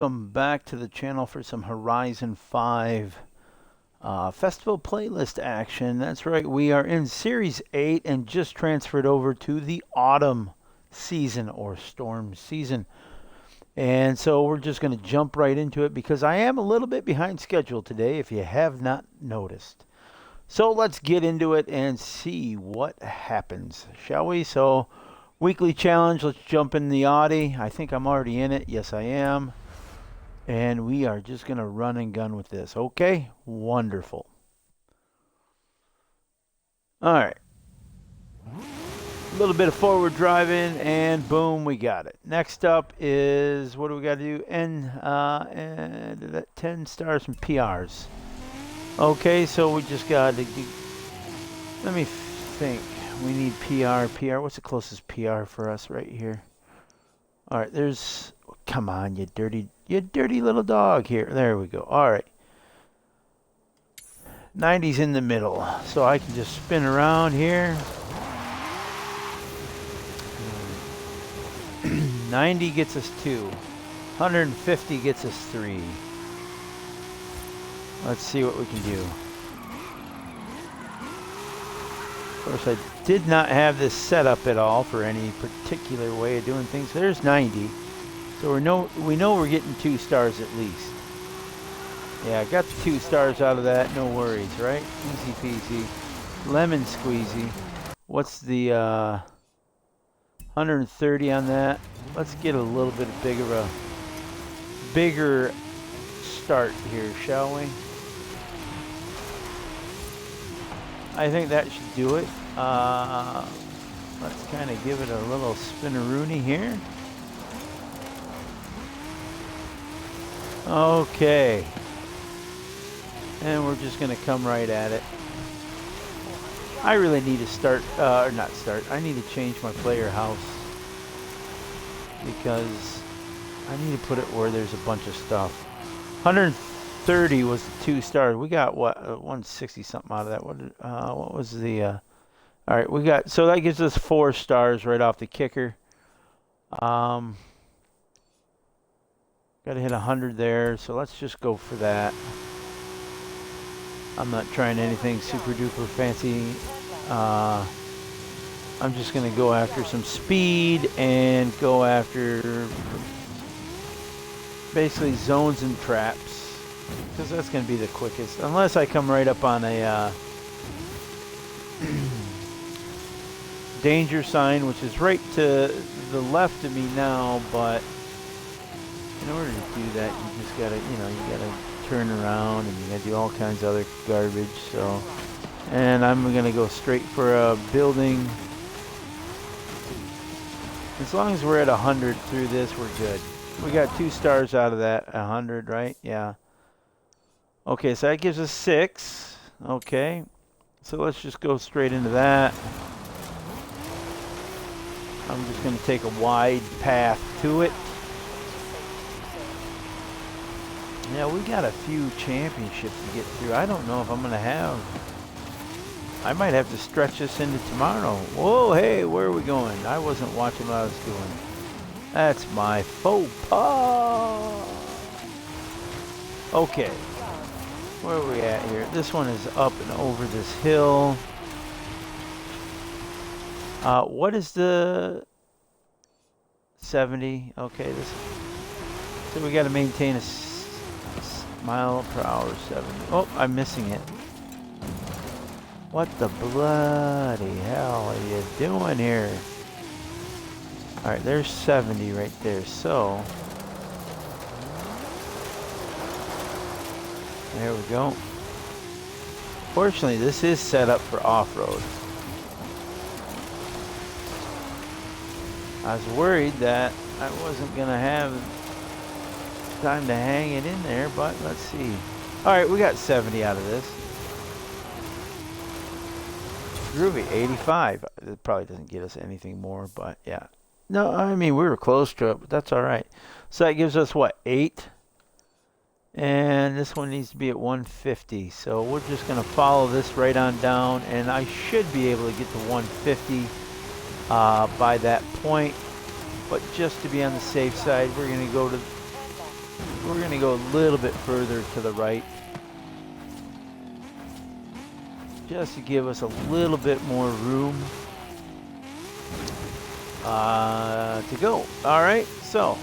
Welcome back to the channel for some Horizon 5 Festival playlist action. That's right, we are in Series 8 and just transferred over to the autumn season or storm season. And so we're just going to jump right into it because I am a little bit behind schedule today, if you have not noticed. So let's get into it and see what happens, shall we? So, weekly challenge, let's jump in the Audi. I think I'm already in it. Yes, I am. And we are just going to run and gun with this. Okay? Wonderful. All right. A little bit of forward driving, and boom, we got it. Next up is, what do we got to do? And 10 stars from PRs. Okay, so we just got to, let me think. We need PR. What's the closest PR for us right here? All right, there's, come on, you dirty little dog here. There we go. All right. 90's in the middle, so I can just spin around here. 90 gets us 2. 150 gets us 3. Let's see what we can do. Of course, I did not have this set up at all for any particular way of doing things. There's 90. So we know we're getting 2 stars at least. Yeah, I got the 2 stars out of that. No worries, right? Easy peasy. Lemon squeezy. What's the 130 on that? Let's get a little bit bigger start here, shall we? I think that should do it. Let's kind of give it a little spinneroony here. Okay. And we're just going to come right at it. I really need to start, or not start, I need to change my player house. Because I need to put it where there's a bunch of stuff. 130 was the 2 stars. We got what, 160 something out of that. What was the, all right, we got, so that gives us 4 stars right off the kicker. Got to hit 100 there, so let's just go for that. I'm not trying anything super duper fancy. I'm just going to go after some speed and go after basically zones and traps, because that's going to be the quickest. Unless I come right up on a danger sign, which is right to the left of me now, but in order to do that, you just gotta, you gotta turn around and you gotta do all kinds of other garbage. So, and I'm gonna go straight for a building. As long as we're at 100 through this, we're good. We got 2 stars out of that. 100, right? Yeah. Okay, so that gives us 6. Okay, so let's just go straight into that. I'm just gonna take a wide path to it. Yeah, we got a few championships to get through. I don't know if I'm going to have... I might have to stretch this into tomorrow. Whoa, hey, where are we going? I wasn't watching what I was doing. That's my faux pas. Okay. Where are we at here? This one is up and over this hill. What is the... 70? Okay, this... So we got to maintain a... mile per hour 70. Oh, I'm missing it. What the bloody hell are you doing here? Alright, there's 70 right there. So, there we go. Fortunately, this is set up for off-road. I was worried that I wasn't going to have time to hang it in there, but let's see. All right, we got 70 out of this. Groovy, 85. It probably doesn't get us anything more, but yeah. No, I mean, we were close to it, but that's all right. So that gives us, what, 8? And this one needs to be at 150. So we're just going to follow this right on down, and I should be able to get to 150 by that point. But just to be on the safe side, we're going to go to We're going to go a little bit further to the right, just to give us a little bit more room to go. All right, so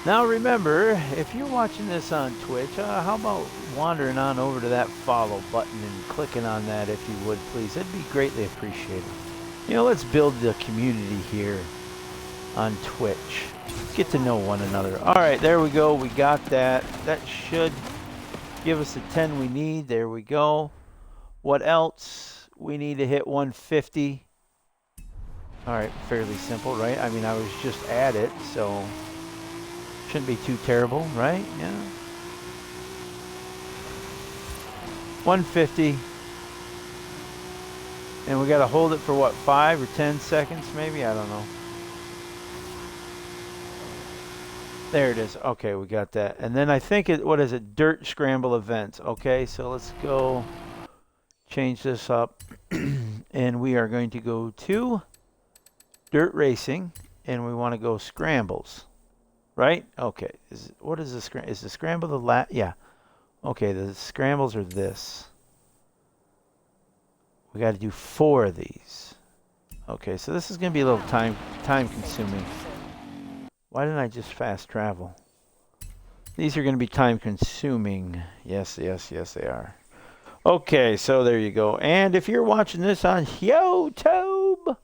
now remember, if you're watching this on Twitch, how about wandering on over to that follow button and clicking on that if you would, please. That'd be greatly appreciated. You know, let's build the community here on Twitch. Get to know one another. All right, there we go. We got that. That should give us the 10 we need. There we go. What else? We need to hit 150. All right, fairly simple, right? I mean, I was just at it, so shouldn't be too terrible, right? Yeah. 150. And we got to hold it for what, 5 or 10 seconds maybe? I don't know. There it is. Okay, we got that. And then I think it, what is it? Dirt scramble events. Okay, so let's go change this up. And we are going to go to dirt racing, and we want to go scrambles. Right? Okay. What is the scramble? Is the scramble the last? Yeah. Okay, the scrambles are this. We got to do 4 of these. Okay, so this is going to be a little time consuming. Why didn't I just fast travel? These are going to be time consuming. Yes, they are. Okay, so there you go. And if you're watching this on YouTube,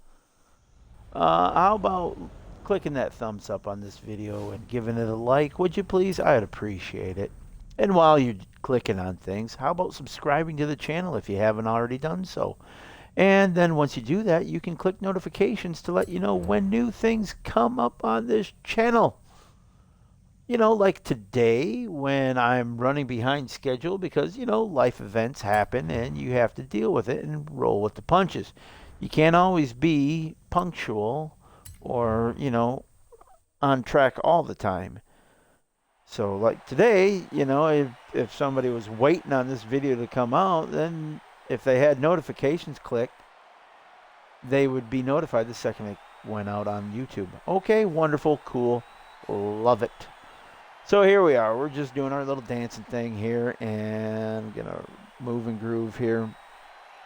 how about clicking that thumbs up on this video and giving it a like, would you please? I'd appreciate it. And while you're clicking on things, how about subscribing to the channel if you haven't already done so? And then once you do that, you can click notifications to let you know when new things come up on this channel. You know, like today when I'm running behind schedule because, you know, life events happen and you have to deal with it and roll with the punches. You can't always be punctual or, you know, on track all the time. So like today, you know, if somebody was waiting on this video to come out, then if they had notifications clicked, they would be notified the second it went out on YouTube. Okay, wonderful, cool, love it. So here we are. We're just doing our little dancing thing here and gonna move and groove here.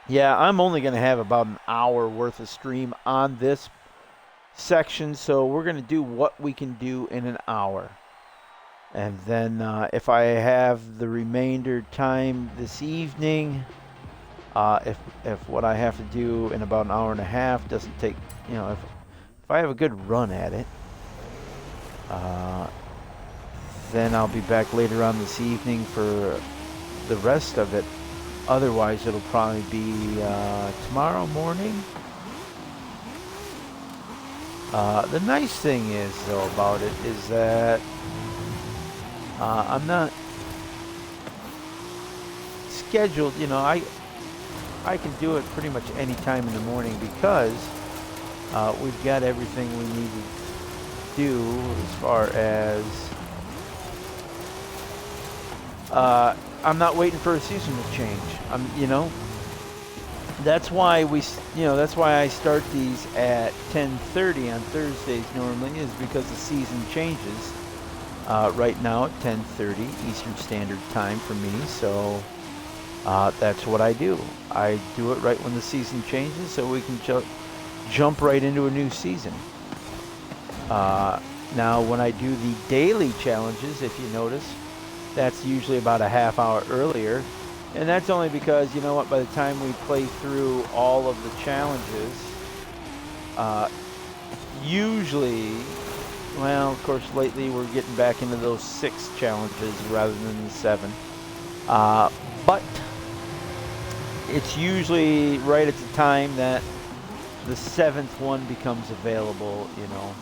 Yeah, I'm only gonna have about an hour worth of stream on this section, so we're gonna do what we can do in an hour. And then if I have the remainder time this evening, if what I have to do in about an hour and a half doesn't take, you know, if I have a good run at it, then I'll be back later on this evening for the rest of it. Otherwise, it'll probably be tomorrow morning. The nice thing is, though, about it is that I'm not scheduled, you know, I can do it pretty much any time in the morning because we've got everything we need to do as far as I'm not waiting for a season to change. You know, that's why that's why I start these at 10:30 on Thursdays normally, is because the season changes right now at 10:30 Eastern Standard Time for me. So that's what I do. I do it right when the season changes so we can jump right into a new season. Now when I do the daily challenges, if you notice, that's usually about a half hour earlier. And that's only because, you know what, by the time we play through all of the challenges, usually, well, of course, lately we're getting back into those 6 challenges rather than the 7. But it's usually right at the time that the 7th one becomes available, you know.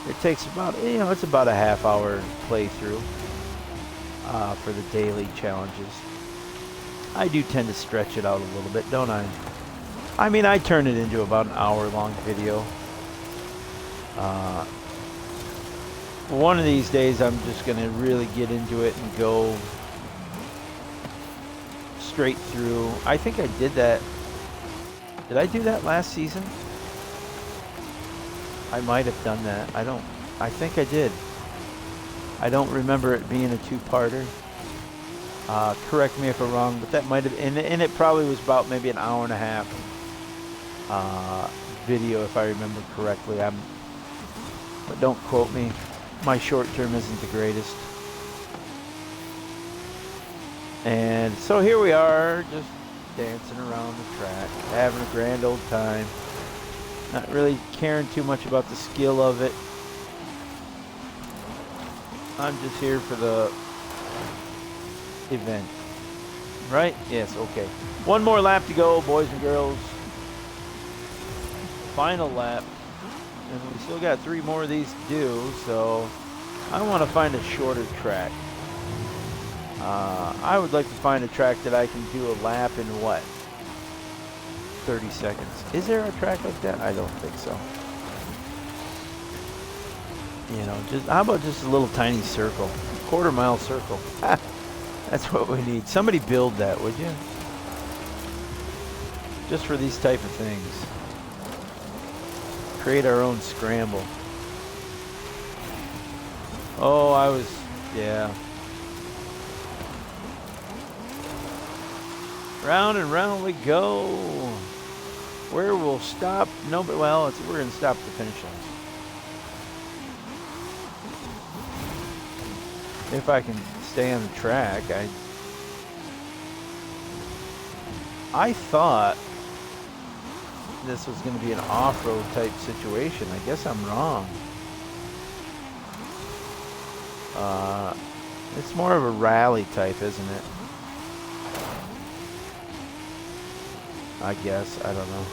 It takes about, you know, it's about a half hour playthrough for the daily challenges. I do tend to stretch it out a little bit, don't I? I mean, I turn it into about an hour-long video. One of these days, I'm just going to really get into it and go straight through. I think I did that. Did I do that last season? I might have done that. I think I did. I don't remember it being a two-parter. Correct me if I'm wrong, but that might have, and it probably was about maybe an hour and a half video, if I remember correctly. But don't quote me. My short term isn't the greatest. And so here we are, just dancing around the track, having a grand old time. Not really caring too much about the skill of it. I'm just here for the event. Right? Yes, okay. One more lap to go, boys and girls. Final lap. And we still got 3 more of these to do, so I want to find a shorter track. I would like to find a track that I can do a lap in what? 30 seconds. Is there a track like that? I don't think so. You know, just how about just a little tiny circle? Quarter-mile circle. That's what we need. Somebody build that, would you? Just for these type of things. Create our own scramble. Oh, yeah. Round and round we go. Where we'll stop? No, but well, we're gonna stop at the finish line. If I can stay on the track, I thought this was going to be an off-road type situation. I guess I'm wrong. It's more of a rally type, isn't it? I guess. I don't know.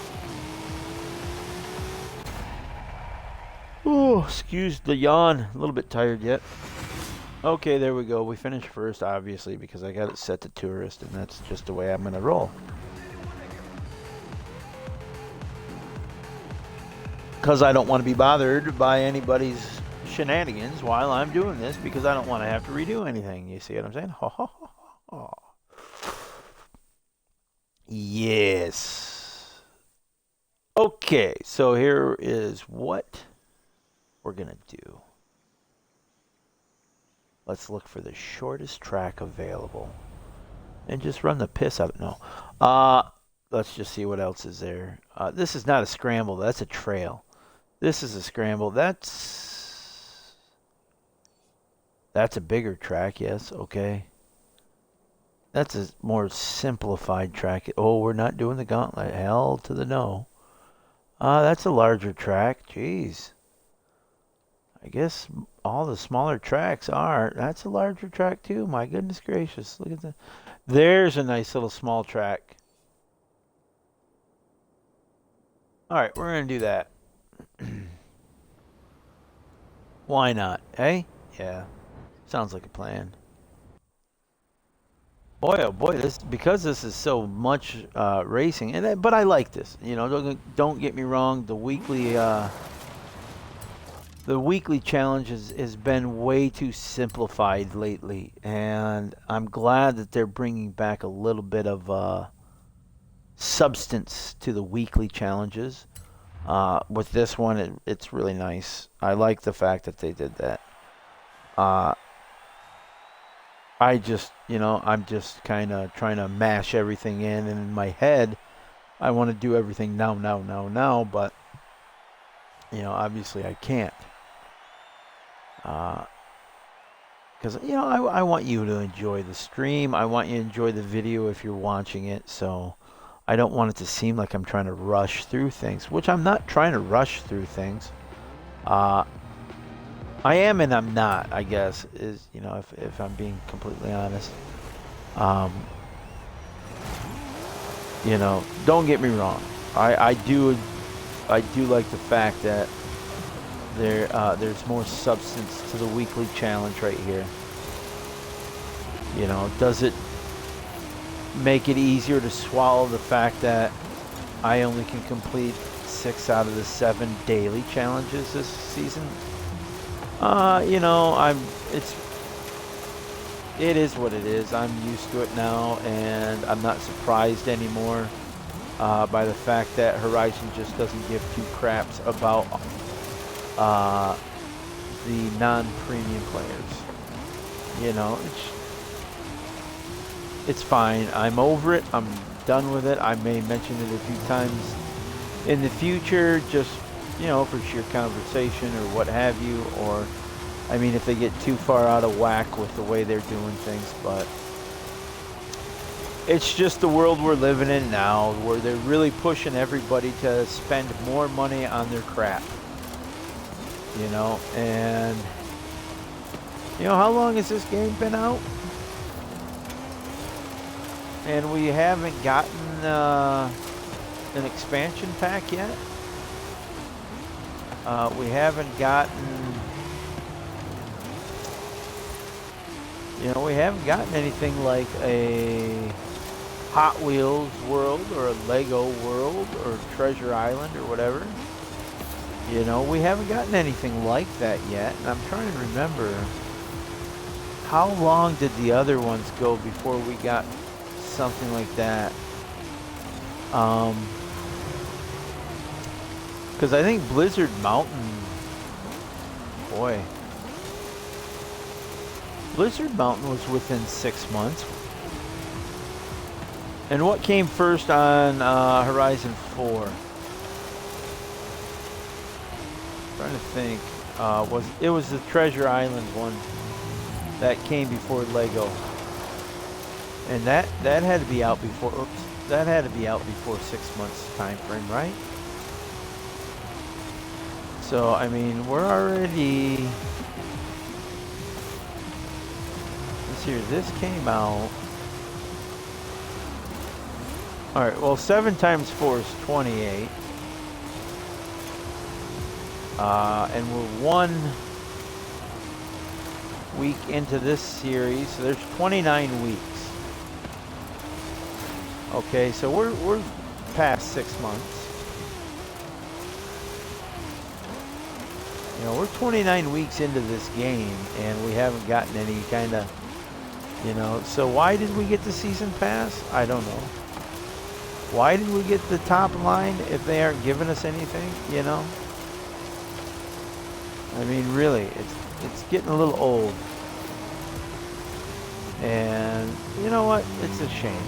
Oh, excuse the yawn. A little bit tired yet. Okay, there we go. We finished first, obviously, because I got it set to tourist, and that's just the way I'm going to roll. Because I don't want to be bothered by anybody's shenanigans while I'm doing this, because I don't want to have to redo anything. You see what I'm saying? Yes. Okay, so here is what we're going to do. Let's look for the shortest track available and just run the piss out of it. No. Let's just see what else is there. This is not a scramble. That's a trail. This is a scramble. That's a bigger track. Yes. Okay. That's a more simplified track. Oh, we're not doing the gauntlet. Hell to the no. That's a larger track. Jeez. I guess all the smaller tracks are. That's a larger track too. My goodness gracious. Look at that. There's a nice little small track. Alright, we're going to do that. Why not? Eh? Yeah. Sounds like a plan. Boy, oh boy, because this is so much racing, but I like this. You know, don't get me wrong. The weekly challenge has been way too simplified lately, and I'm glad that they're bringing back a little bit of substance to the weekly challenges. With this one, it's really nice. I like the fact that they did that. I'm just kind of trying to mash everything in, and in my head, I want to do everything now, but, you know, obviously I can't. Because, you know, I want you to enjoy the stream. I want you to enjoy the video if you're watching it, so I don't want it to seem like I'm trying to rush through things, which I'm not trying to rush through things. I am and I'm not, I guess, you know, if I'm being completely honest. You know, don't get me wrong. I do like the fact that there's more substance to the weekly challenge right here. You know, does it make it easier to swallow the fact that I only can complete 6 out of the 7 daily challenges this season? You know, it is what it is. I'm used to it now, and I'm not surprised anymore by the fact that Horizon just doesn't give 2 craps about the non-premium players. You know, it's fine. I'm over it. I'm done with it. I may mention it a few times in the future, just, you know, for sheer conversation or what have you, or, I mean, if they get too far out of whack with the way they're doing things, but it's just the world we're living in now, where they're really pushing everybody to spend more money on their crap, you know, and, you know, how long has this game been out? And we haven't gotten an expansion pack yet. We haven't gotten, you know, we haven't gotten anything like a Hot Wheels world or a Lego world or Treasure Island or whatever. You know, we haven't gotten anything like that yet. And I'm trying to remember, how long did the other ones go before we got something like that? Because I think Blizzard Mountain, boy, Blizzard Mountain was within 6 months. And what came first on Horizon 4? Trying to think. It was the Treasure Island one that came before Lego, and that had to be out before. Oops, that had to be out before 6 months time frame, right? So I mean, we're already. Let's see here. This came out. All right. Well, 7 times 4 is 28. And we're 1 week into this series, so there's 29 weeks. Okay, so we're past 6 months. You know, we're 29 weeks into this game, and we haven't gotten any kind of, you know. So why did we get the season pass? I don't know. Why did we get the top line if they aren't giving us anything? You know. I mean, really, it's getting a little old. And you know what? It's a shame.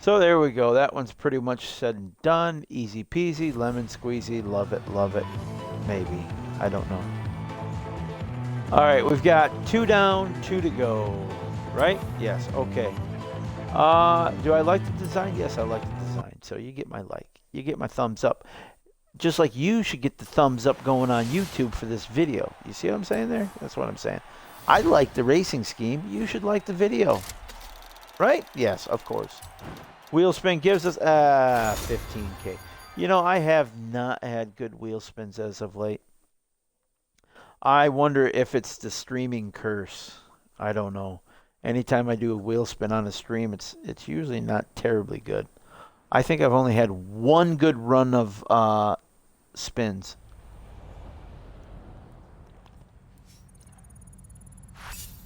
So there we go. That one's pretty much said and done. Easy peasy, lemon squeezy. Love it, love it. Maybe. I don't know. All right, we've got 2 down, 2 to go. Right? Yes. Okay. Do I like the design? Yes, I like the design. So you get my like. You get my thumbs up. Just like you should get the thumbs up going on YouTube for this video. You see what I'm saying there? That's what I'm saying. I like the racing scheme. You should like the video. Right? Yes, of course. Wheel spin gives us 15K. You know, I have not had good wheel spins as of late. I wonder if it's the streaming curse. I don't know. Anytime I do a wheel spin on a stream, it's usually not terribly good. I think I've only had 1 good run of spins.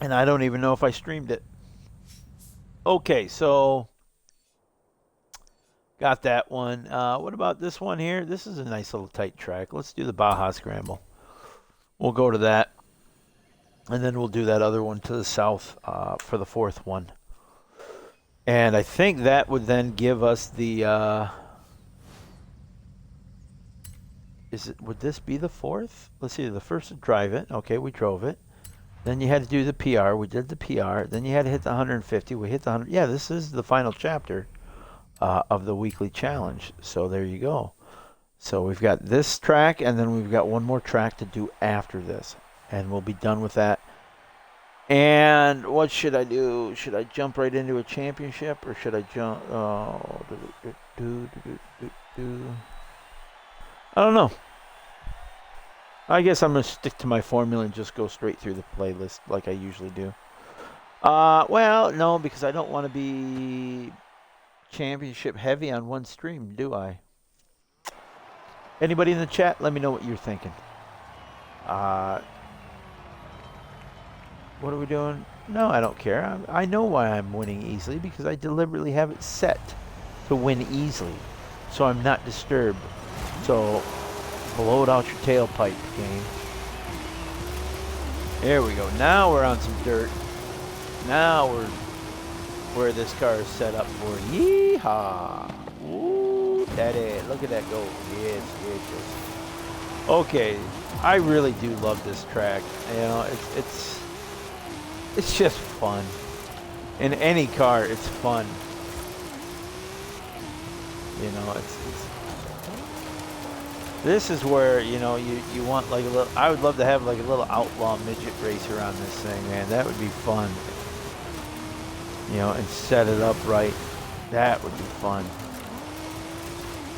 And I don't even know if I streamed it. Okay, so got that one. What about this one here? This is a nice little tight track. Let's do the Baja Scramble. We'll go to that. And then we'll do that other one to the south for the 4th one. And I think that would then give us the, would this be the 4th? Let's see, the first to drive it. Okay, we drove it. Then you had to do the PR. We did the PR. Then you had to hit the 150. We hit the 100. Yeah, this is the final chapter of the weekly challenge. So there you go. So we've got this track, and then we've got 1 more track to do after this. And we'll be done with that. And what should I do? Should I jump right into a championship, or should I jump? I don't know. I guess I'm going to stick to my formula and just go straight through the playlist like I usually do. Well, no, because I don't want to be championship heavy on one stream, do I? Anybody in the chat, let me know what you're thinking. What are we doing? No, I don't care. I know why I'm winning easily, because I deliberately have it set to win easily, so I'm not disturbed. So Blow it out your tailpipe, game. There we go. Now we're on some dirt. Now we're where this car is set up for. Yeehaw! Ooh, daddy, look at that go. Yes, yes, yes. Okay, I really do love this track. You know, it's just fun. In any car, it's fun. You know, this is where, you know, you want like a little, I would love to have like a little outlaw midget racer on this thing, man. That would be fun. You know, and set it up right. That would be fun.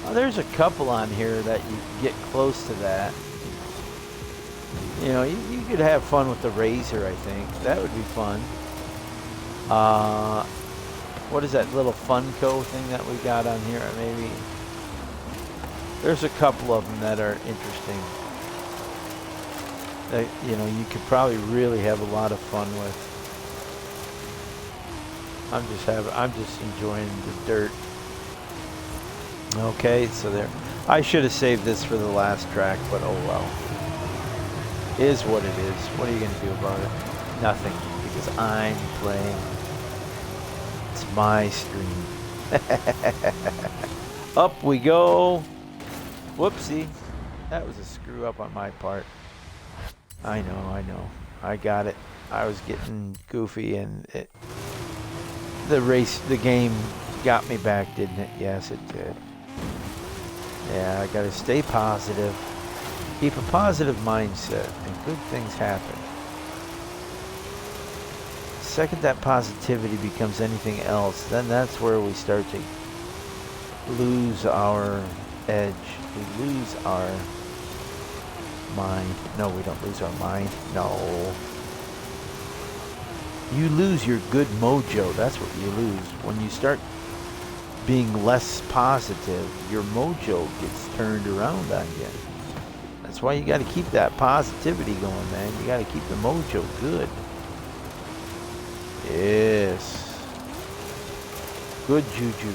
Well, there's a couple on here that you can get close to that. You know, you could have fun with the Razor, I think. That would be fun. What is that little Funko thing that we got on here? Maybe. There's a couple of them that are interesting. That, you know, you could probably really have a lot of fun with. I'm just enjoying the dirt. Okay, so there. I should have saved this for the last track, but oh well. Is what it is. What are you gonna do about it? Nothing, because I'm playing. It's my stream. Up we go. Whoopsie. That was a screw up on my part. I know. I got it. I was getting goofy and the game got me back, didn't it? Yes, it did. Yeah, I gotta stay positive. Keep a positive mindset and good things happen. The second that positivity becomes anything else, then that's where we start to lose our edge. We lose our mind. No, we don't lose our mind. No. You lose your good mojo. That's what you lose. When you start being less positive, your mojo gets turned around on you. That's why you got to keep that positivity going, man. You got to keep the mojo good. Yes. Good juju.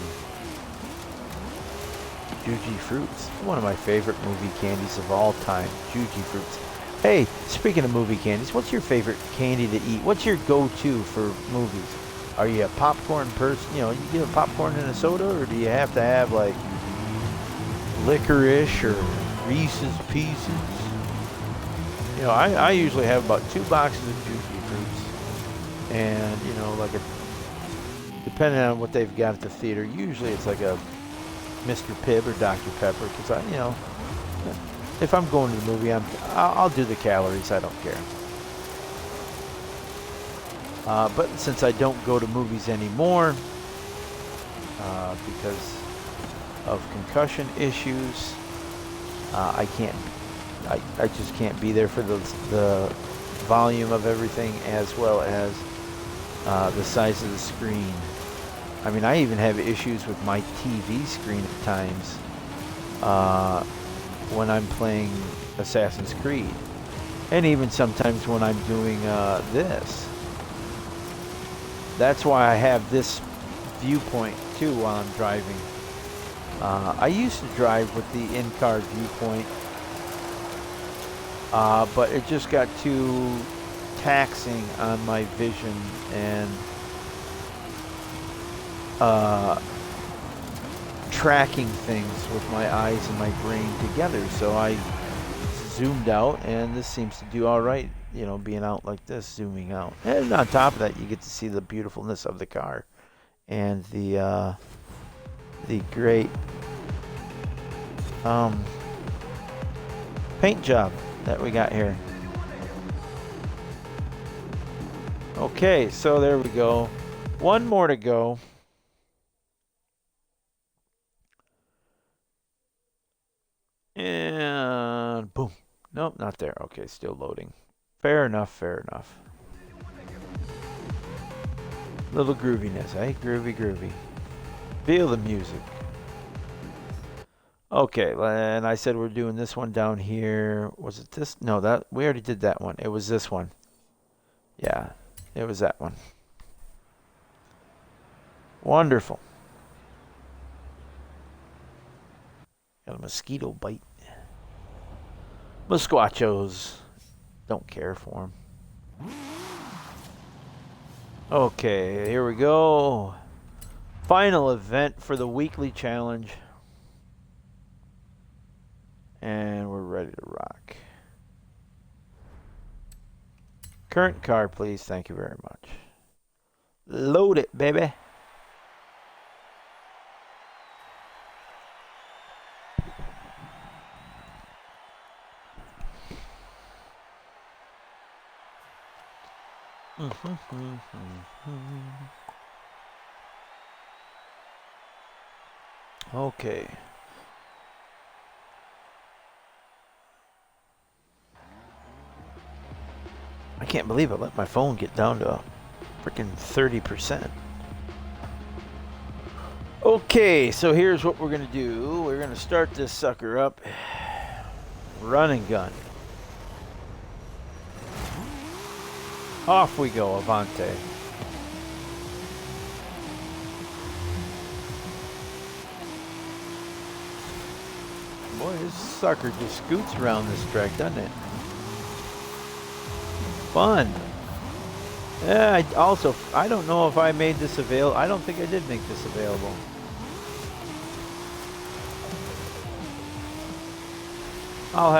Juji Fruits. One of my favorite movie candies of all time. Juji Fruits. Hey, speaking of movie candies, what's your favorite candy to eat? What's your go-to for movies? Are you a popcorn person? You know, you get a popcorn and a soda, or do you have to have like licorice or Reese's Pieces? You know, I usually have about 2 boxes of Juji Fruits, and you know, like depending on what they've got at the theater, usually it's like a Mr. Pibb or Dr. Pepper, because you know, if I'm going to the movie, I'll do the calories. I don't care. But since I don't go to movies anymore because of concussion issues, I just can't be there for the volume of everything, as well as the size of the screen. I mean, I even have issues with my TV screen at times when I'm playing Assassin's Creed, and even sometimes when I'm doing this. That's why I have this viewpoint too while I'm driving. I used to drive with the in-car viewpoint, but it just got too taxing on my vision and tracking things with my eyes and my brain together. So I zoomed out, and this seems to do all right, you know, being out like this, zooming out. And on top of that, you get to see the beautifulness of the car and the great paint job that we got here. Okay, so there we go. One more to go. And boom. Nope, not there. Okay, still loading. Fair enough, fair enough. Little grooviness, eh? Groovy, groovy. Feel the music. Okay, and I said we're doing this one down here. Was it this? No, that we already did that one. It was this one. Yeah, it was that one. Wonderful. Got a mosquito bite. Musquachos. Don't care for them. Okay, here we go. Final event for the weekly challenge. And we're ready to rock. Current car, please. Thank you very much. Load it, baby. Okay. I can't believe I let my phone get down to freaking 30%. Okay, so here's what we're gonna do. We're gonna start this sucker up. Run and gun. Off we go, Avante. Boy, this sucker just scoots around this track, doesn't it? Fun. Yeah, I don't know if I made this available. I don't think I did make this available. I'll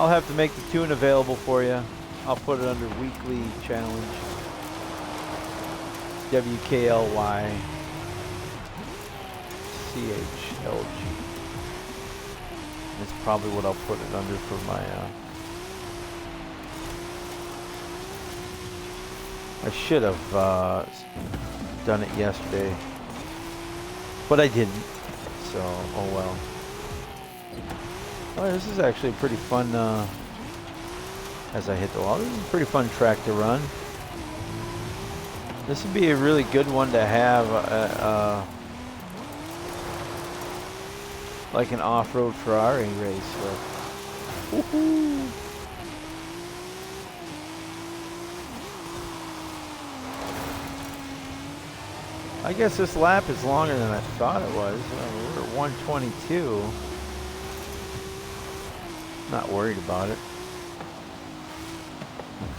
have to make the tune available for you. I'll put it under weekly challenge. WKLY CHLG. That's probably what I'll put it under for my I should have done it yesterday, but I didn't, so oh well. Oh, this is actually pretty fun as I hit the wall. This is a pretty fun track to run. This would be a really good one to have like an off-road Ferrari race with. Woohoo! I guess this lap is longer than I thought it was. We're at 122. Not worried about it.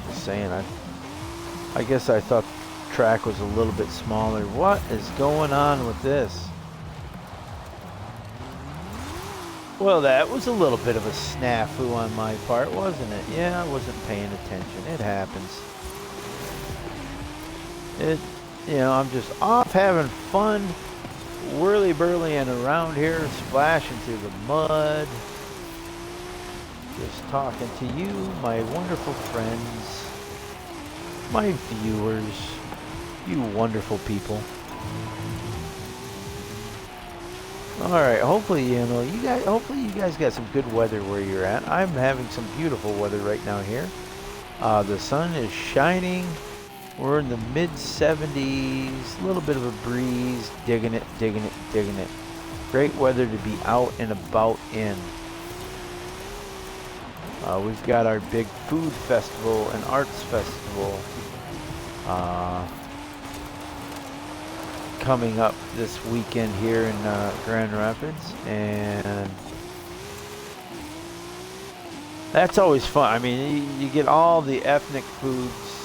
Just saying, I guess I thought the track was a little bit smaller. What is going on with this? Well, that was a little bit of a snafu on my part, wasn't it? Yeah, I wasn't paying attention. It happens. You know, I'm just off having fun, whirly-burlying around here, splashing through the mud. Just talking to you, my wonderful friends, my viewers, you wonderful people. All right, hopefully you guys got some good weather where you're at. I'm having some beautiful weather right now here. The sun is shining. We're in the mid-70s, a little bit of a breeze, digging it, digging it, digging it. Great weather to be out and about in. We've got our big food festival and arts festival coming up this weekend here in Grand Rapids, and that's always fun. I mean, you get all the ethnic foods.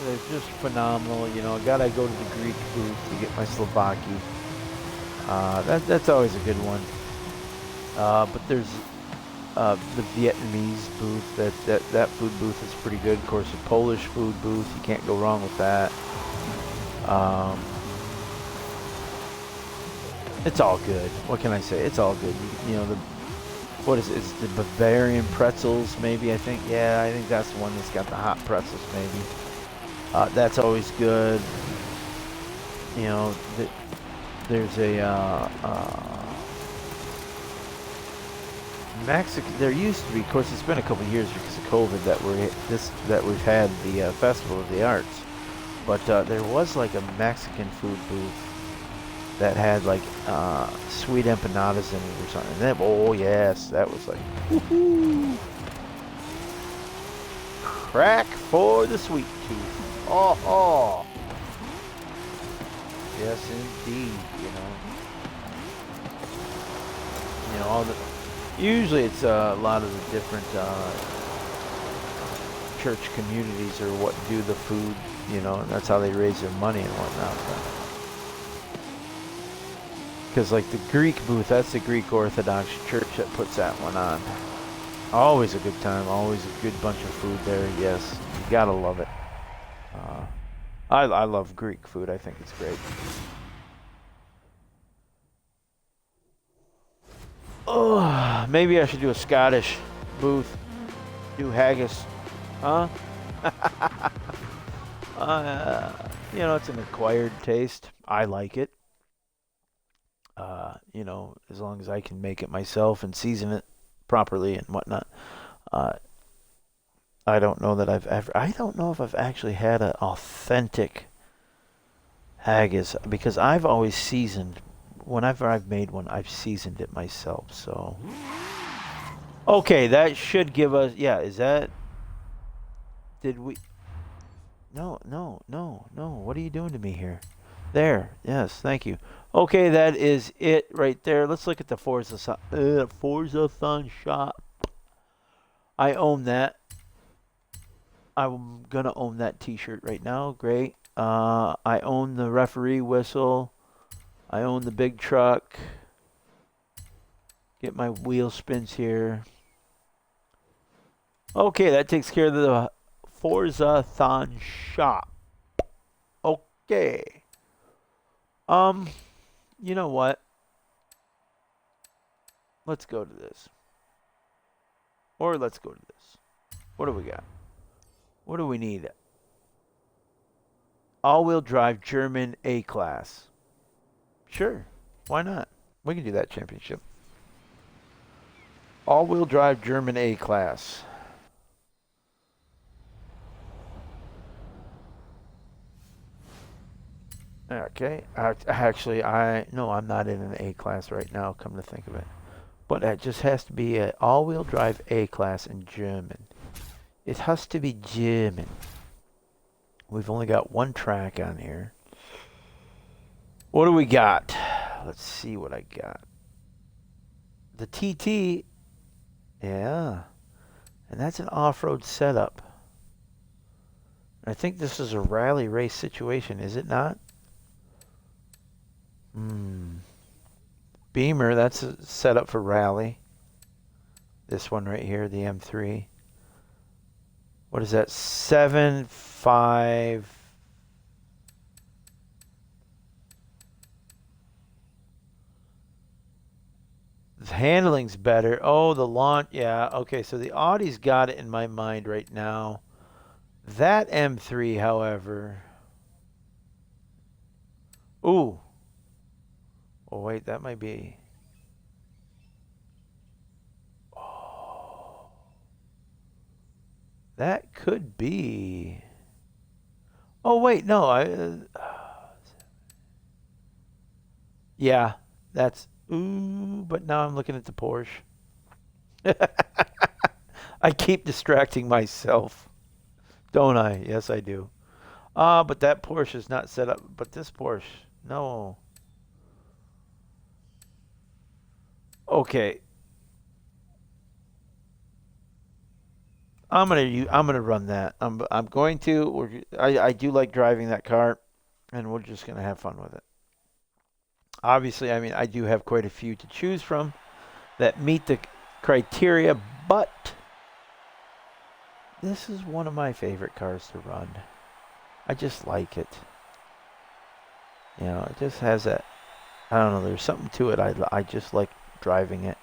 They're just phenomenal. You know, I gotta go to the Greek booth to get my Slovaki. That's always a good one. But there's the Vietnamese booth. That food booth is pretty good. Of course, the Polish food booth. You can't go wrong with that. It's all good. What can I say? It's all good. You know, what is it? It's the Bavarian pretzels, maybe, I think. Yeah, I think that's the one that's got the hot pretzels, maybe. That's always good. You know, there's a Mexican. There used to be, of course, it's been a couple of years because of COVID that we've had the Festival of the Arts. But there was like a Mexican food booth that had like sweet empanadas in it or something. And oh yes, that was like woohoo! Crack for the sweet tooth. Oh, oh. Yes, indeed, you know. know, usually it's a lot of the different church communities or what do the food, you know, and that's how they raise their money and whatnot. Because like the Greek booth, that's the Greek Orthodox Church that puts that one on. Always a good time, always a good bunch of food there, yes. You gotta love it. I love Greek food, I think it's great. Oh, maybe I should do a Scottish booth. Do haggis. Huh? You know, it's an acquired taste. I like it. You know, as long as I can make it myself and season it properly and whatnot. I don't know that I don't know if I've actually had an authentic haggis because I've always seasoned. Whenever I've made one, I've seasoned it myself. So, okay, that should give us. Yeah, is that? Did we? No. What are you doing to me here? There. Yes, thank you. Okay, that is it right there. Let's look at the Forza-thon shop. I own that. I'm gonna own that T-shirt right now. Great. I own the referee whistle. I own the big truck. Get my wheel spins here. Okay, that takes care of the Forza-thon shop. Okay. You know what? Let's go to this. Or let's go to this. What do we got? What do we need? All-wheel drive German A-Class. Sure. Why not? We can do that championship. All-wheel drive German A-Class. Okay. Actually, no, I'm not in an A-Class right now, come to think of it. But it just has to be an all-wheel drive A-Class in German. It has to be German. We've only got one track on here. What do we got? Let's see what I got. The TT. Yeah. And that's an off-road setup. I think this is a rally race situation, is it not? Beamer, that's a setup for rally. This one right here, the M3. What is that? 7.5. The handling's better. Oh, the launch. Yeah, okay, so the Audi's got it in my mind right now. That M3, however. Ooh. Oh, wait, that might be. Oh. That could be. Oh, wait, no. Yeah, that's. Ooh, but now I'm looking at the Porsche. I keep distracting myself. Don't I? Yes, I do. But that Porsche is not set up. But this Porsche, no. Okay. I'm gonna run that. I'm going to. I do like driving that car, and we're just gonna have fun with it. Obviously, I mean, I do have quite a few to choose from that meet the criteria, but this is one of my favorite cars to run. I just like it. You know, it just has that. I don't know. There's something to it. I just like driving it.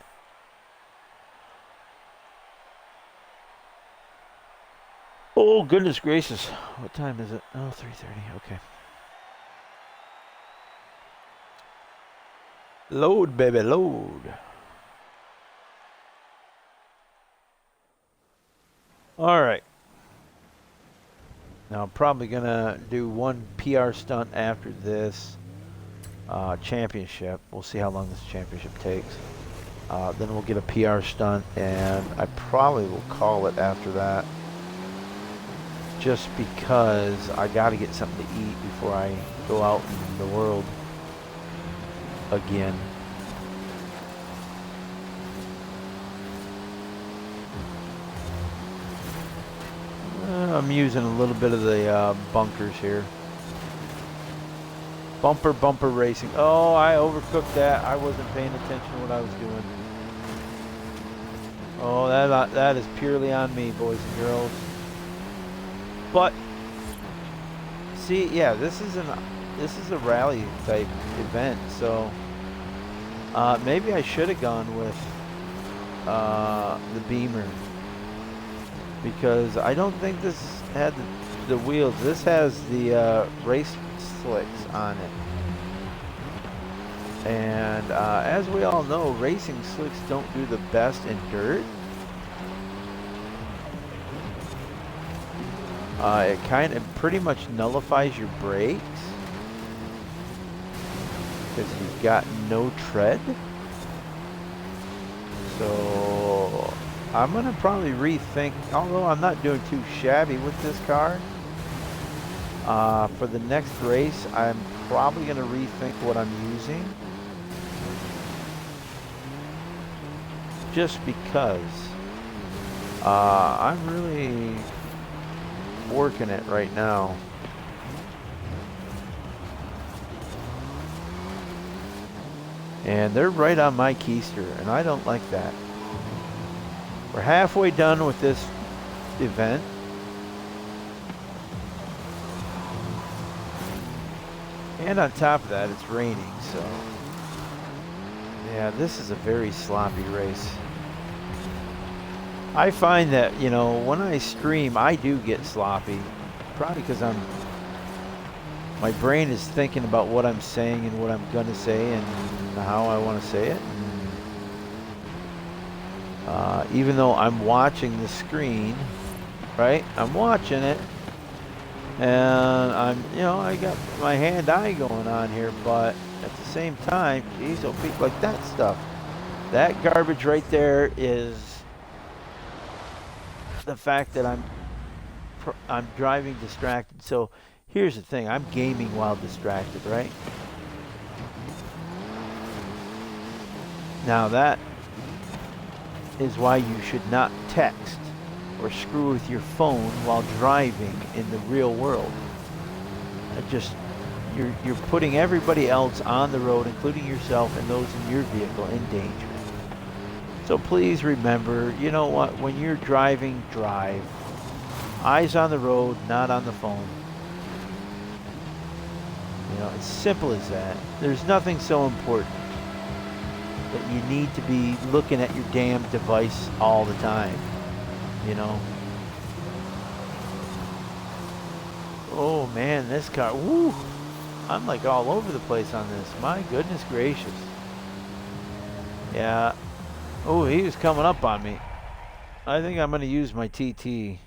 Oh, goodness gracious. What time is it? Oh, 3:30. Okay. Load, baby, load. All right. Now, I'm probably going to do one PR stunt after this championship. We'll see how long this championship takes. Then we'll get a PR stunt, and I probably will call it after that. Just because I got to get something to eat before I go out in the world again. I'm using a little bit of the bunkers here. Bumper racing. Oh, I overcooked that. I wasn't paying attention to what I was doing. Oh, that is purely on me, boys and girls. But see, yeah, this is a rally type event, so maybe I should have gone with the Beamer, because I don't think this had the wheels. This has the race slicks on it, and as we all know, racing slicks don't do the best in dirt. It kind of pretty much nullifies your brakes because you've got no tread. So I'm gonna probably rethink, although I'm not doing too shabby with this car. For the next race, I'm probably gonna rethink what I'm using, just because I'm really working it right now. And they're right on my keister, and I don't like that. We're halfway done with this event. And on top of that, it's raining, so yeah, this is a very sloppy race. I find that, you know, when I stream, I do get sloppy. Probably because my brain is thinking about what I'm saying and what I'm gonna say and how I want to say it. And, even though I'm watching the screen, right? I'm watching it, and I got my hand-eye going on here, but at the same time, geez, oh, like that stuff. That garbage right there is the fact that I'm driving distracted. So here's the thing, I'm gaming while distracted, right? Now that is why you should not text or screw with your phone while driving in the real world. You're putting everybody else on the road, including yourself and those in your vehicle, in danger. So please remember, you know what, when you're driving, drive. Eyes on the road, not on the phone. You know, it's simple as that. There's nothing so important that you need to be looking at your damn device all the time, you know. Oh man, this car, woo! I'm like all over the place on this. My goodness gracious. Yeah. Oh, he was coming up on me. I think I'm going to use my TT.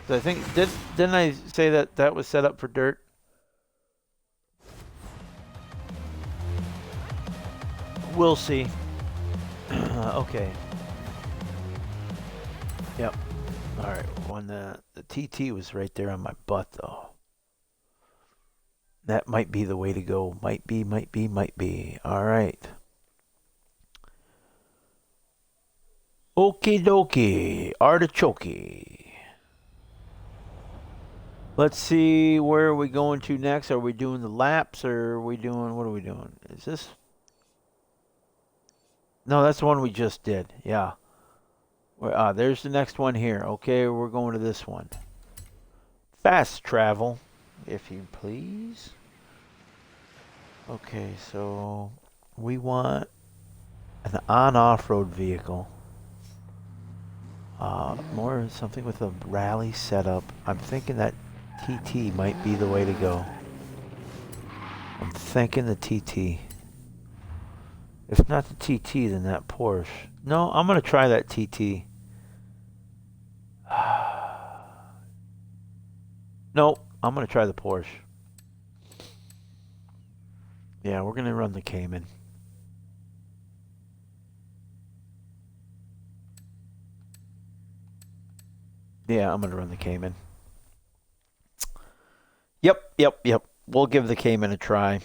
I think, didn't I say that was set up for dirt? We'll see. Okay. Yep. All right. When the TT was right there on my butt, though. That might be the way to go. Might be. All right. Okie dokie. Artichoke. Let's see, where are we going to next? Are we doing the laps, or are we doing, what are we doing? Is this? No, that's the one we just did. Yeah. There's the next one here. Okay, we're going to this one. Fast travel, if you please. Okay, so we want an on-off-road vehicle. More something with a rally setup. I'm thinking that TT might be the way to go. I'm thinking the TT. If not the TT, then that Porsche. No, I'm going to try that TT. No, I'm going to try the Porsche. Yeah, we're going to run the Cayman. Yeah, I'm going to run the Cayman. Yep. We'll give the Cayman a try.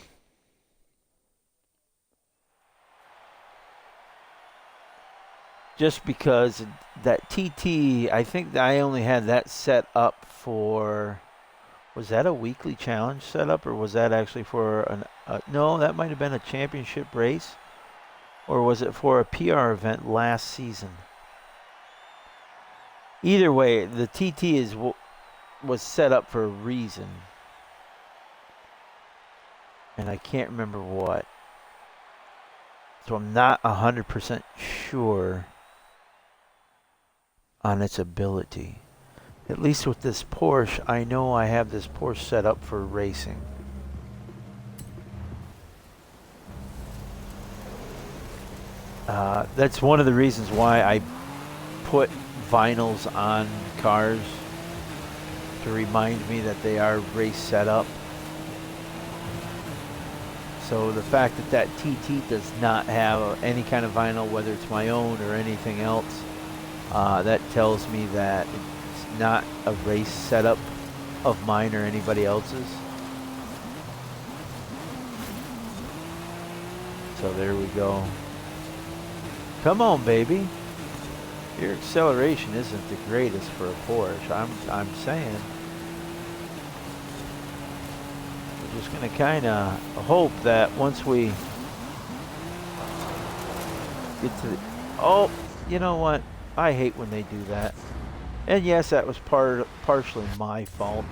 just because that TT, I think that I only had that set up for. Was that a weekly challenge setup, or was that actually for an? No, that might have been a championship race, or was it for a PR event last season? Either way, the TT was set up for a reason, and I can't remember what. So I'm not 100% sure on its ability. At least with this Porsche, I know I have this Porsche set up for racing. That's one of the reasons why I put vinyls on cars, to remind me that they are race set up. So the fact that that TT does not have any kind of vinyl, whether it's my own or anything else, that tells me that it's not a race setup of mine or anybody else's. So there we go. Come on, baby. Your acceleration isn't the greatest for a Porsche. I'm saying. We're just gonna kind of hope that once we get to the, oh, you know what? I hate when they do that. And yes, that was partially my fault,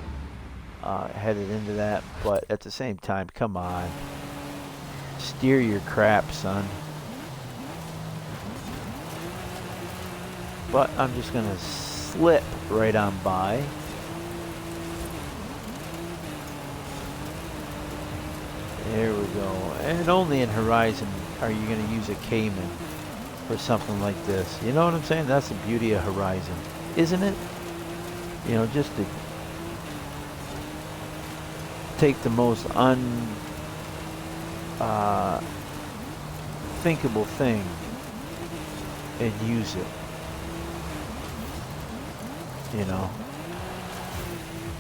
headed into that. But at the same time, come on, steer your crap, son. But I'm just gonna slip right on by. There we go. And only in Horizon are you gonna use a Cayman for something like this. You know what I'm saying? That's the beauty of Horizon, isn't it? You know, just to take the most thinkable thing and use it. You know,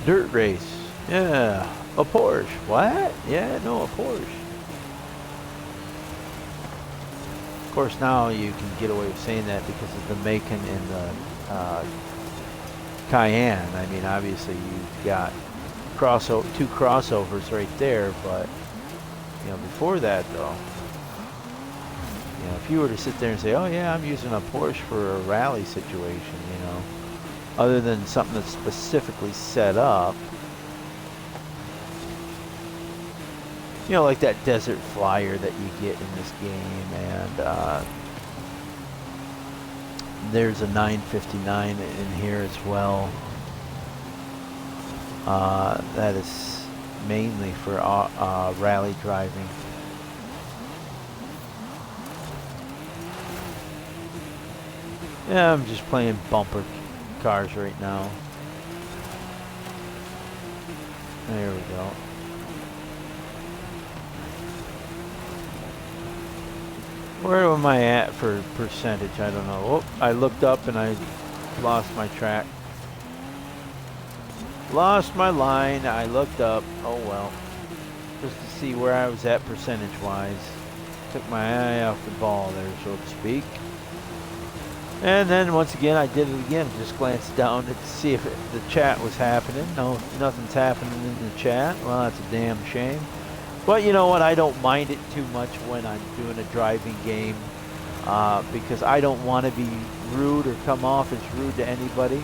dirt race, yeah, a Porsche. What? Yeah, no, a Porsche. Of course, now you can get away with saying that because of the Macan and the Cayenne. I mean, obviously you've got two crossovers right there, but you know, before that though, you know, if you were to sit there and say, "Oh yeah, I'm using a Porsche for a rally situation," you know, other than something that's specifically set up, you know, like that Desert Flyer that you get in this game, and there's a 959 in here as well. That is mainly for rally driving. Yeah, I'm just playing bumper cars right now. There we go. Where am I at for percentage? I don't know. Oh, I looked up and I lost my track. Lost my line. I looked up. Oh well. Just to see where I was at percentage wise. Took my eye off the ball there, so to speak. And then once again, I did it again. Just glanced down to see if the chat was happening. No, nothing's happening in the chat. Well, that's a damn shame. But you know what? I don't mind it too much when I'm doing a driving game because I don't want to be rude or come off as rude to anybody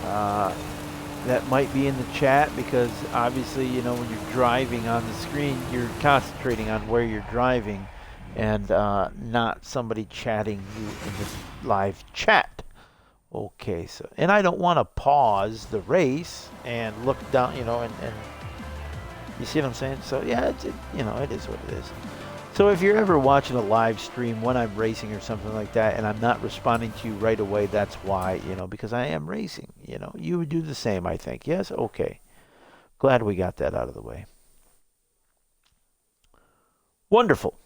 that might be in the chat, because obviously, you know, when you're driving on the screen, you're concentrating on where you're driving and not somebody chatting you in this live chat. Okay, so, and I don't want to pause the race and look down, you know, and you see what I'm saying? So yeah, you know, it is what it is. So if you're ever watching a live stream when I'm racing or something like that, and I'm not responding to you right away, that's why, you know, because I am racing. You know, you would do the same, I think. Yes? Okay. Glad we got that out of the way. Wonderful.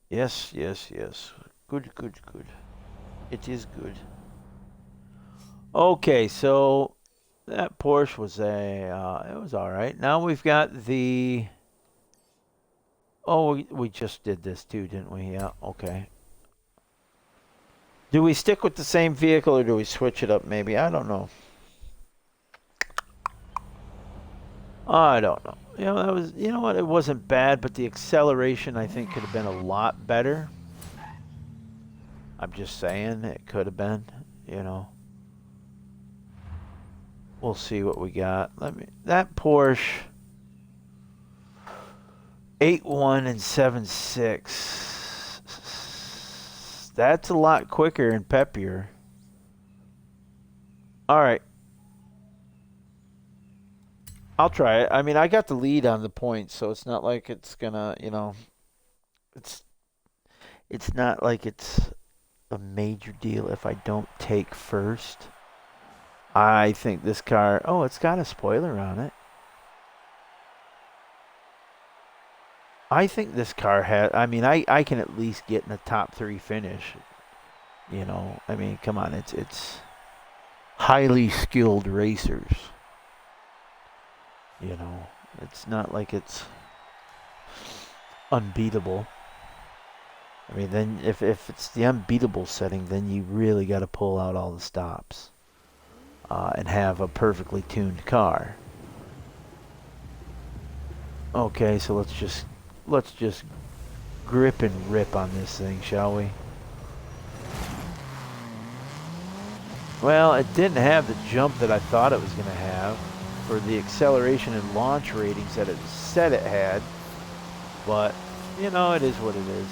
Yes, yes, yes. Good, good, good. It is good. Okay, so that Porsche was it was all right. Now we've got the Oh, we just did this too, didn't we? Yeah, okay. Do we stick with the same vehicle or do we switch it up maybe? I don't know. I don't know. You know, that was, you know what? It wasn't bad, but the acceleration I think could have been a lot better. I'm just saying it could have been, you know. We'll see what we got. That Porsche 8.1 and 7.6. That's a lot quicker and peppier. All right. I'll try it. I mean, I got the lead on the points, so it's not like it's gonna, you know, it's not like it's a major deal if I don't take first. I think this car, oh, it's got a spoiler on it. I think this car has, I mean, I can at least get in the top 3 finish. You know, I mean, come on, it's highly skilled racers. You know, it's not like it's unbeatable. I mean, then if it's the unbeatable setting, then you really got to pull out all the stops and have a perfectly tuned car. Okay, so let's just grip and rip on this thing, shall we? Well, it didn't have the jump that I thought it was going to have for the acceleration and launch ratings that it said it had, but you know, it is what it is.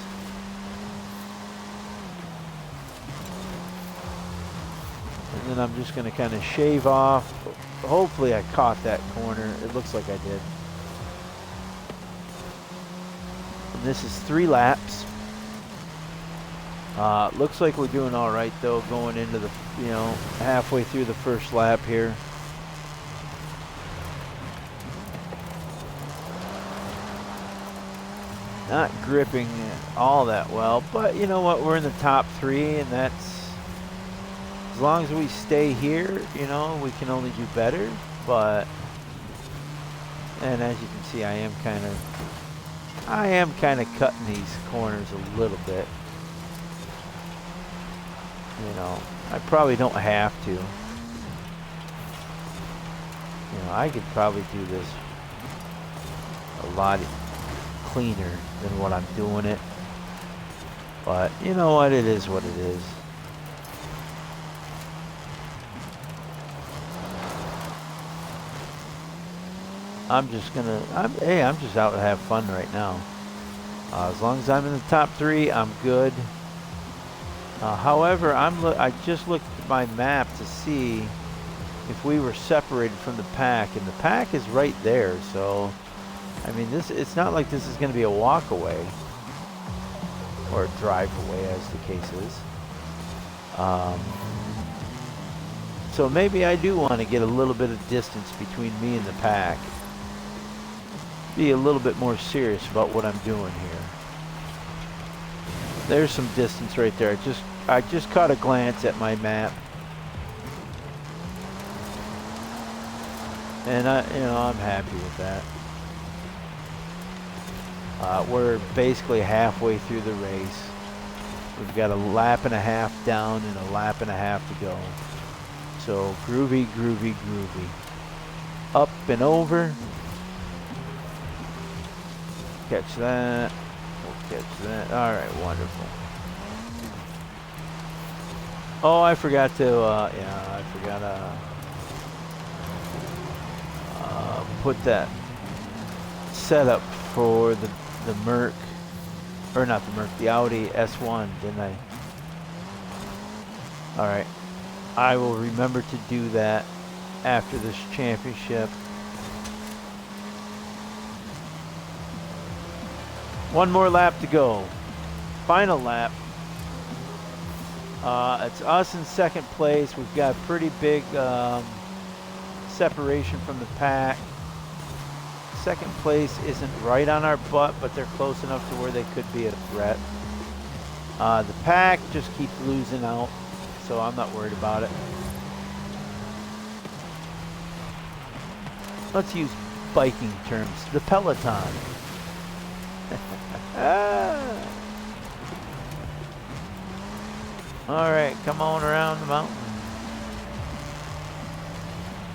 And then I'm just going to kind of shave off. Hopefully I caught that corner. It looks like I did. And this is 3 laps. Looks like we're doing all right though, going into the, you know, halfway through the first lap here. Not gripping all that well, but you know what, we're in the top 3 and that's, as long as we stay here, you know, we can only do better. But, and as you can see, I am kind of cutting these corners a little bit. You know, I probably don't have to. You know, I could probably do this a lot cleaner than what I'm doing it. But you know what, it is what it is. I'm just out to have fun right now. As long as I'm in the top 3, I'm good. However, I just looked at my map to see if we were separated from the pack, and the pack is right there. So, I mean, it's not like this is going to be a walk away or a drive away, as the case is. So maybe I do want to get a little bit of distance between me and the pack. Be a little bit more serious about what I'm doing here. There's some distance right there. I just caught a glance at my map, and I'm happy with that. We're basically halfway through the race. We've got a lap and a half down and a lap and a half to go. So groovy, groovy, groovy. Up and over. Catch that. We'll catch that. All right, wonderful. Oh, I forgot to, put that setup for the Merc, or not the Merc, the Audi S1, didn't I? All right, I will remember to do that after this championship. One more lap to go. Final lap. It's us in second place. We've got pretty big separation from the pack. Second place isn't right on our butt, but they're close enough to where they could be a threat. The pack just keeps losing out, so I'm not worried about it. Let's use biking terms. The peloton. All right, come on around the mountain.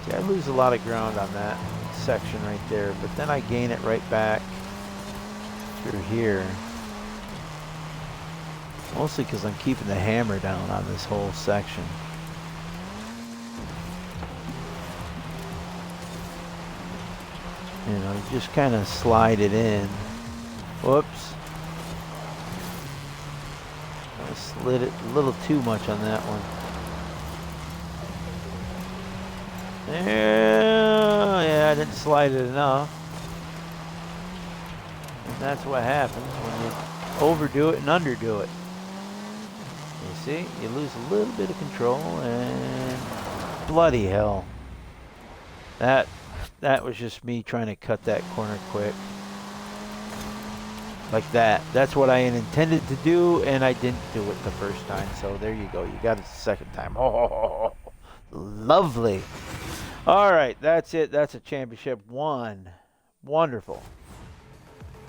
See, I lose a lot of ground on that section right there, but then I gain it right back through here. Mostly because I'm keeping the hammer down on this whole section. You know, you just kind of slide it in. Whoops. I slid it a little too much on that one. Yeah, I didn't slide it enough. And that's what happens when you overdo it and underdo it. You see, you lose a little bit of control and bloody hell. That was just me trying to cut that corner quick. Like that. That's what I intended to do, and I didn't do it the first time. So there you go. You got it the second time. Oh, lovely. All right, that's it. That's a championship won. Wonderful.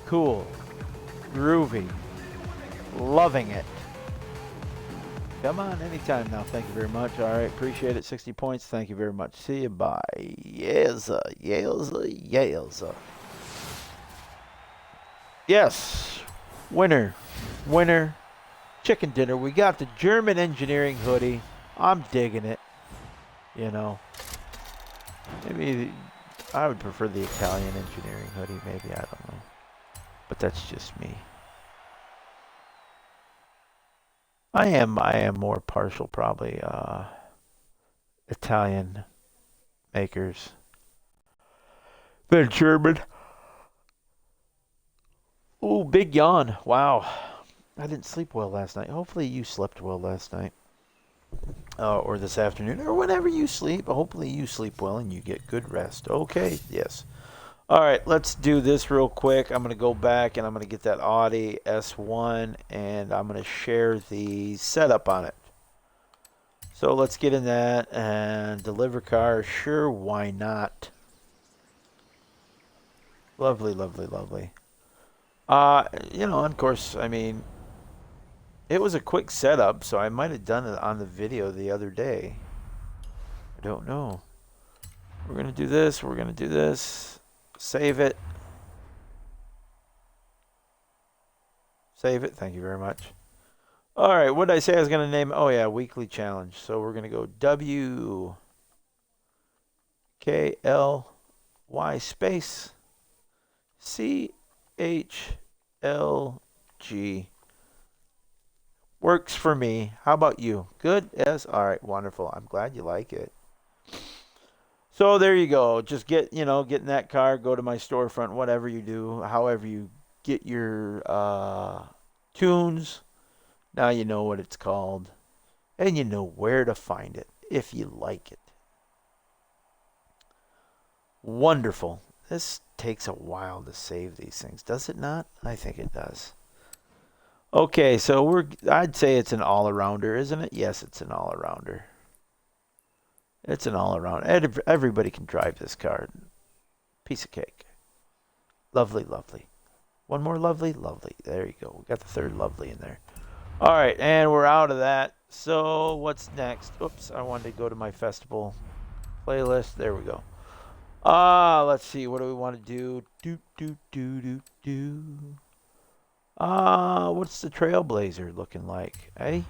Cool. Groovy. Loving it. Come on, anytime now. Thank you very much. All right, appreciate it. 60 points. Thank you very much. See you. Bye. Yowza, yowza, yowza. Yes. Winner. Winner. Chicken dinner. We got the German engineering hoodie. I'm digging it. You know. Maybe I would prefer the Italian engineering hoodie. Maybe. I don't know. But that's just me. I am more partial probably Italian makers than German. Ooh, big yawn. Wow. I didn't sleep well last night. Hopefully you slept well last night. Or this afternoon, or whenever you sleep. Hopefully you sleep well and you get good rest. Okay, yes. All right, let's do this real quick. I'm going to go back and I'm going to get that Audi S1 and I'm going to share the setup on it. So let's get in that and deliver car. Sure, why not? Lovely, lovely, lovely. You know, of course, I mean, it was a quick setup, so I might have done it on the video the other day. I don't know. We're going to do this. We're going to do this. Save it. Save it. Thank you very much. All right. What did I say I was going to name? Oh, yeah. Weekly challenge. So we're going to go WKLY space CHLG. Works for me. How about you? Good? Yes? All right. Wonderful. I'm glad you like it. So there you go. Just get in that car, go to my storefront, whatever you do, however you get your tunes. Now you know what it's called. And you know where to find it if you like it. Wonderful. This takes a while to save these things, does it not? I think it does. Okay, so I'd say it's an all-arounder, isn't it? Yes, it's an all-arounder. It's an all-around. Everybody can drive this car. Piece of cake. Lovely, lovely. One more lovely, lovely. There you go. We got the third lovely in there. All right, and we're out of that. So what's next? Oops, I wanted to go to my festival playlist. There we go. Let's see. What do we want to do? What's the Trailblazer looking like? Eh?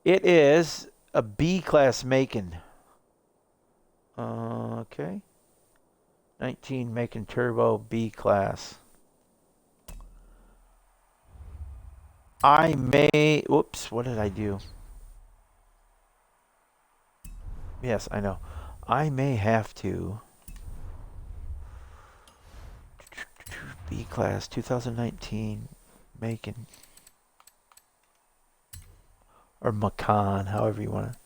It is a B-class Macon. Okay. 19 Macon Turbo B-class. Whoops, what did I do? Yes, I know. I may have to. B-class 2019 Macon. Or Macan, however you want to.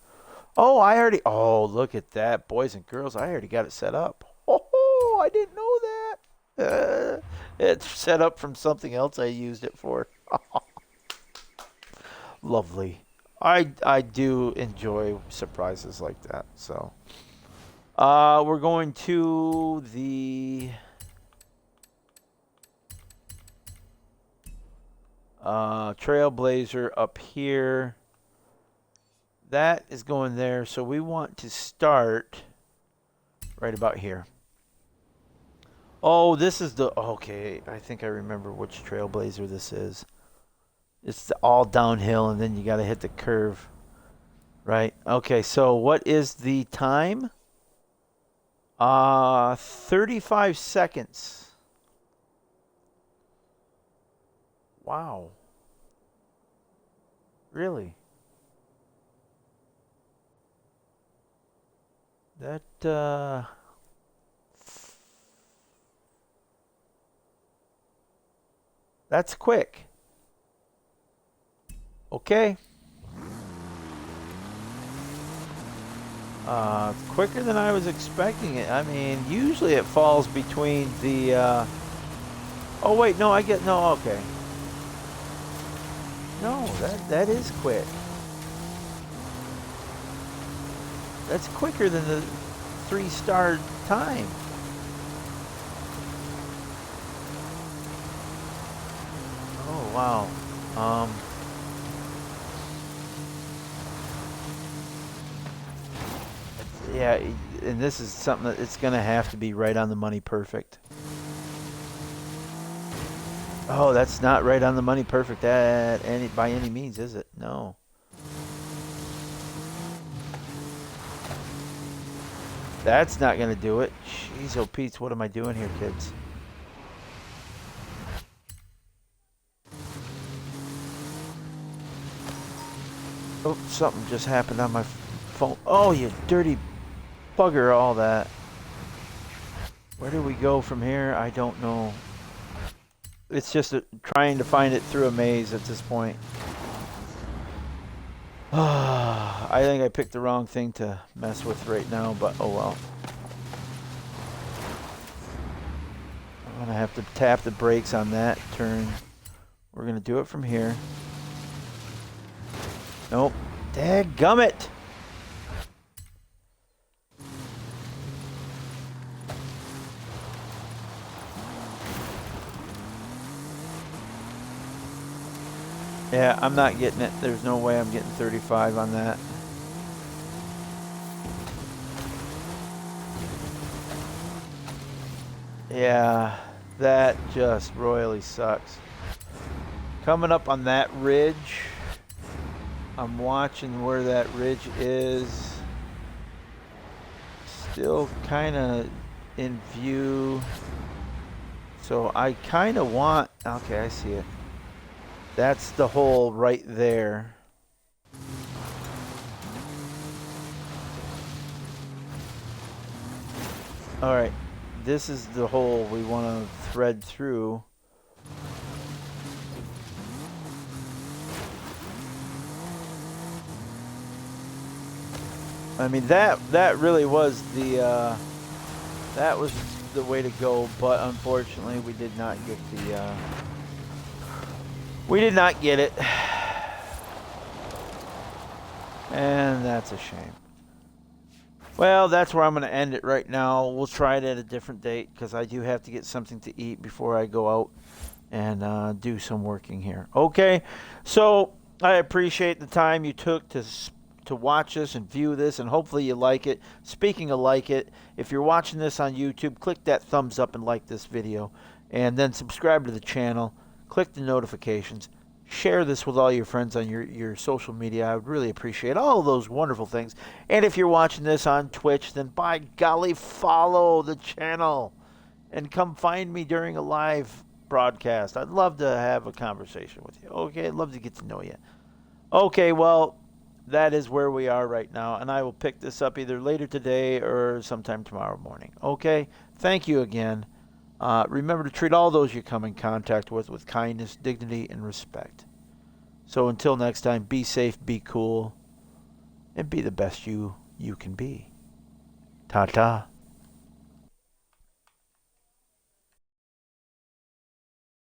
Oh, look at that. Boys and girls, I already got it set up. Oh, I didn't know that. It's set up from something else I used it for. Lovely. I do enjoy surprises like that. So, we're going to the Trailblazer up here. That is going there, so we want to start right about here. Oh, this is the... Okay, I think I remember which Trailblazer this is. It's all downhill, and then you got to hit the curve. Right. Okay, so what is the time? 35 seconds. Wow. Really? That's quick. Okay. It's quicker than I was expecting it. I mean, usually it falls between the, oh wait, no, no, okay. No, that is quick. That's quicker than the 3-star time. Oh, wow. Yeah, and this is something that it's going to have to be right on the money perfect. Oh, that's not right on the money perfect by any means, is it? No. That's not going to do it. Jeez, oh, Pete, what am I doing here, kids? Oh, something just happened on my phone. Oh, you dirty bugger, all that. Where do we go from here? I don't know. It's just trying to find it through a maze at this point. I think I picked the wrong thing to mess with right now, but oh well. I'm going to have to tap the brakes on that turn. We're going to do it from here. Nope. Dadgummit! Yeah, I'm not getting it. There's no way I'm getting 35 on that. Yeah, that just royally sucks. Coming up on that ridge, I'm watching where that ridge is. Still kind of in view. So I kind of want... Okay, I see it. That's the hole right there. All right, this is the hole we want to thread through. I mean, that really was the that was the way to go, but unfortunately we did not get the we did not get it, and that's a shame. Well, that's where I'm going to end it right now. We'll try it at a different date because I do have to get something to eat before I go out and do some working here. Okay, so I appreciate the time you took to watch this and view this, and hopefully you like it. Speaking of like it, if you're watching this on YouTube, click that thumbs up and like this video, and then subscribe to the channel. Click the notifications. Share this with all your friends on your social media. I would really appreciate all those wonderful things. And if you're watching this on Twitch, then by golly, follow the channel and come find me during a live broadcast. I'd love to have a conversation with you. Okay, I'd love to get to know you. Okay, well, that is where we are right now, and I will pick this up either later today or sometime tomorrow morning. Okay, thank you again. Remember to treat all those you come in contact with kindness, dignity, and respect. So until next time, be safe, be cool, and be the best you can be. Ta-ta.